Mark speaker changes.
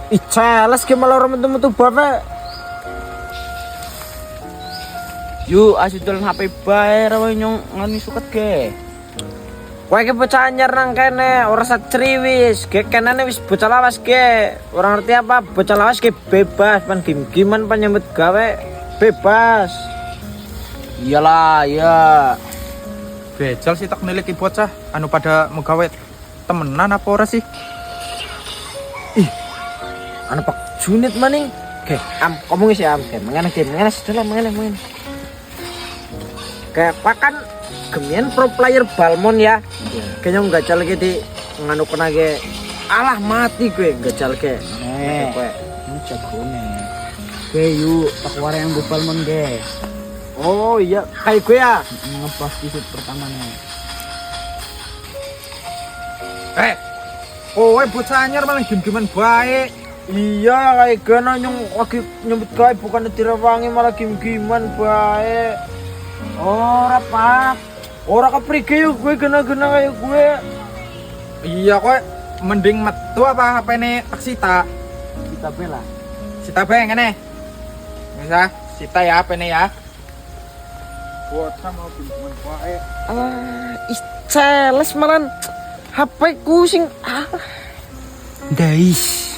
Speaker 1: Iceles ke malah orang metu-metu bae.
Speaker 2: Yuk, asyik dolan HP bae ra nyong ngani suket ge.
Speaker 1: Kowe ki bocah anyar nang kene, ora sak criwis. Ge kenane wis bocah lawas ge. Ora ngerti apa, bocah lawas ge bebas, pan game-gamean pan nyambut gawe bebas.
Speaker 2: Iyalah, ya.
Speaker 3: Bejal sih tak niliki bocah anu pada megawe temenan apa ora sih?
Speaker 1: Anu Pak Junit maning. Ge, ngomong sih ge. Mengene setelah mengene. Kayak pakan gemian pro player Balmon ya. Kayaknya gajal ge di nganu kena ge. Alah mati gue gajal ge.
Speaker 2: Kowe jagone. Kowe yuk tak ware yang Balmon ge.
Speaker 1: Oh iya, kayak gue ya.
Speaker 2: Ngepas di shoot pertamanya.
Speaker 3: Kowe bocah anyar malah game-gamean bae.
Speaker 1: Iya kayak gue nyong lagi nyebut gawe bukan dirawangi malah game-gamean bae. Ora Pak. Ora keprige yuk gue gena-gena kayak gue.
Speaker 3: Iya kowe mending metu apa HP-ne tak sita.
Speaker 1: Kita bela.
Speaker 3: Sita bae ngene. Bisa sita ya HP-ne ya. Bocah mau game-gamean bae.
Speaker 1: Iceles malan HP ku sing
Speaker 2: Guys.